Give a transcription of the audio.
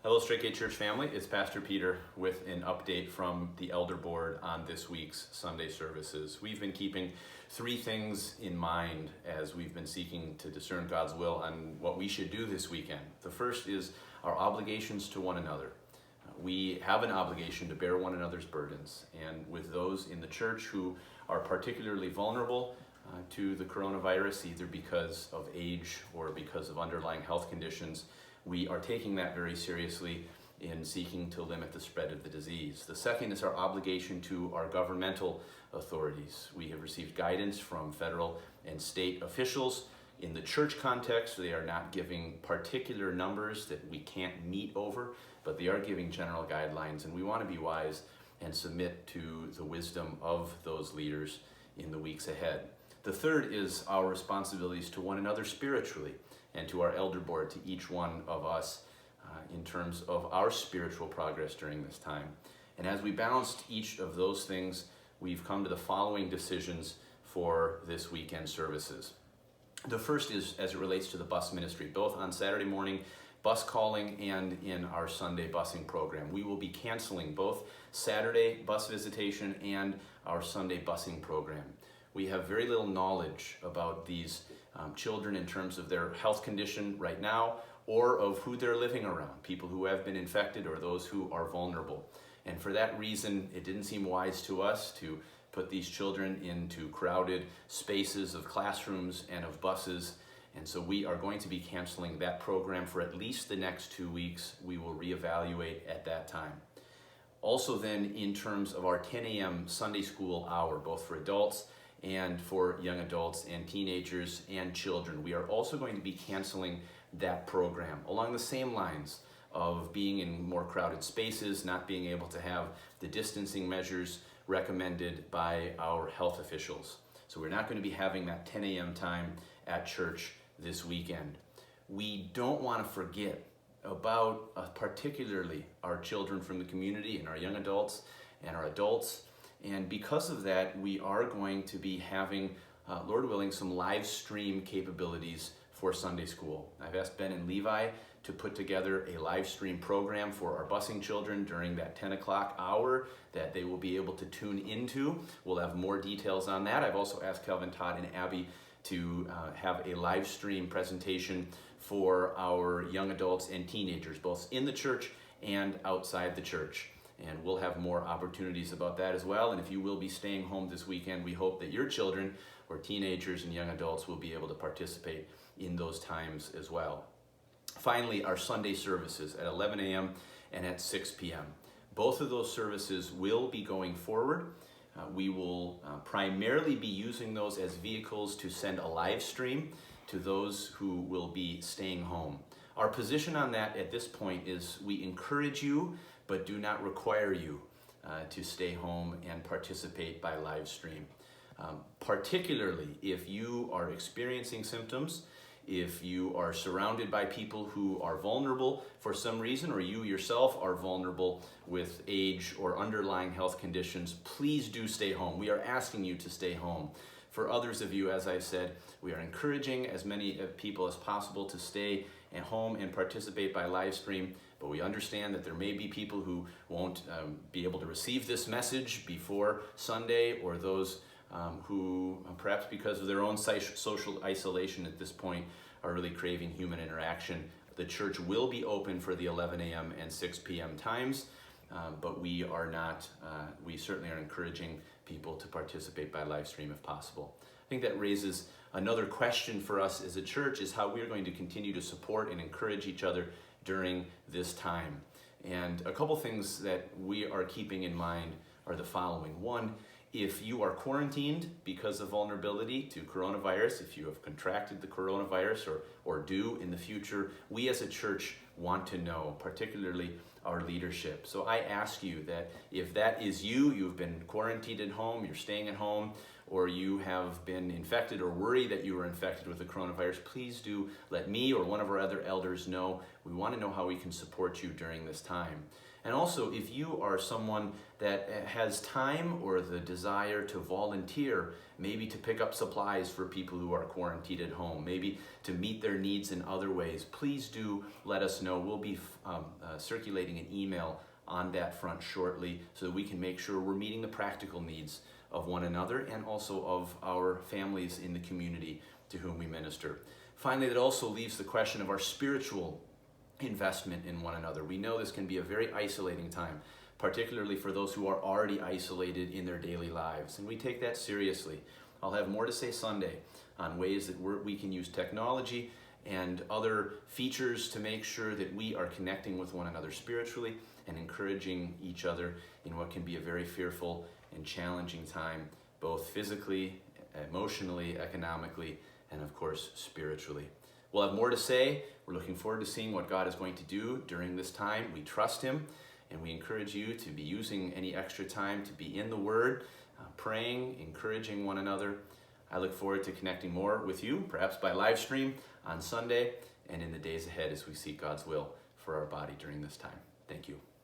Hello, Straitgate Church family. It's Pastor Peter with an update from the Elder Board on this week's Sunday services. We've been keeping three things in mind as we've been seeking to discern God's will on what we should do this weekend. The first is our obligations to one another. We have an obligation to bear one another's burdens, and with those in the church who are particularly vulnerable to the coronavirus, either because of age or because of underlying health conditions, we are taking that very seriously in seeking to limit the spread of the disease. The second is our obligation to our governmental authorities. We have received guidance from federal and state officials. In the church context, they are not giving particular numbers that we can't meet over, but they are giving general guidelines, and we want to be wise and submit to the wisdom of those leaders in the weeks ahead. The third is our responsibilities to one another spiritually, and to our elder board, to each one of us in terms of our spiritual progress during this time. And as we balanced each of those things, we've come to the following decisions for this weekend services. The first is as it relates to the bus ministry, both on Saturday morning bus calling and in our Sunday busing program. We will be canceling both Saturday bus visitation and our Sunday busing program. We have very little knowledge about these children in terms of their health condition right now, or of who they're living around, people who have been infected or those who are vulnerable. And for that reason, it didn't seem wise to us to put these children into crowded spaces of classrooms and of buses. And so we are going to be canceling that program for at least the next 2 weeks. We will reevaluate at that time. Also then, in terms of our 10 a.m. Sunday school hour, both for adults and for young adults and teenagers and children, we are also going to be canceling that program along the same lines of being in more crowded spaces, not being able to have the distancing measures recommended by our health officials. So we're not going to be having that 10 a.m. time at church this weekend. We don't want to forget about particularly our children from the community and our young adults and our adults. And because of that, we are going to be having, Lord willing, some live stream capabilities for Sunday school. I've asked Ben and Levi to put together a live stream program for our busing children during that 10 o'clock hour that they will be able to tune into. We'll have more details on that. I've also asked Kelvin, Todd, and Abby to have a live stream presentation for our young adults and teenagers, both in the church and outside the church. And we'll have more opportunities about that as well. And if you will be staying home this weekend, we hope that your children or teenagers and young adults will be able to participate in those times as well. Finally, our Sunday services at 11 a.m. and at 6 p.m. Both of those services will be going forward. We will primarily be using those as vehicles to send a live stream to those who will be staying home. Our position on that at this point is we encourage you, but do not require you to stay home and participate by live stream. Particularly if you are experiencing symptoms, if you are surrounded by people who are vulnerable for some reason, or you yourself are vulnerable with age or underlying health conditions, please do stay home. We are asking you to stay home. For others of you, as I said, we are encouraging as many people as possible to stay at home and participate by live stream, but we understand that there may be people who won't be able to receive this message before Sunday, or those who, perhaps because of their own social isolation at this point, are really craving human interaction. The church will be open for the 11 a.m. and 6 p.m. times, but we certainly are encouraging people to participate by live stream if possible. I think that raises another question for us as a church, is how we are going to continue to support and encourage each other during this time. And a couple things that we are keeping in mind are the following. One, if you are quarantined because of vulnerability to coronavirus, if you have contracted the coronavirus or do in the future, we as a church want to know, particularly our leadership. So I ask you that if that is you, you've been quarantined at home, you're staying at home, or you have been infected or worry that you were infected with the coronavirus, please do let me or one of our other elders know. We want to know how we can support you during this time. And also, if you are someone that has time or the desire to volunteer, maybe to pick up supplies for people who are quarantined at home, maybe to meet their needs in other ways, please do let us know. We'll be circulating an email on that front shortly so that we can make sure we're meeting the practical needs of one another and also of our families in the community to whom we minister. Finally, that also leaves the question of our spiritual investment in one another. We know this can be a very isolating time, particularly for those who are already isolated in their daily lives, and we take that seriously. I'll have more to say Sunday on ways that we can use technology and other features to make sure that we are connecting with one another spiritually and encouraging each other in what can be a very fearful and challenging time, both physically, emotionally, economically, and of course, spiritually. We'll have more to say. We're looking forward to seeing what God is going to do during this time. We trust Him, and we encourage you to be using any extra time to be in the Word, praying, encouraging one another. I look forward to connecting more with you, perhaps by live stream on Sunday and in the days ahead as we seek God's will for our body during this time. Thank you.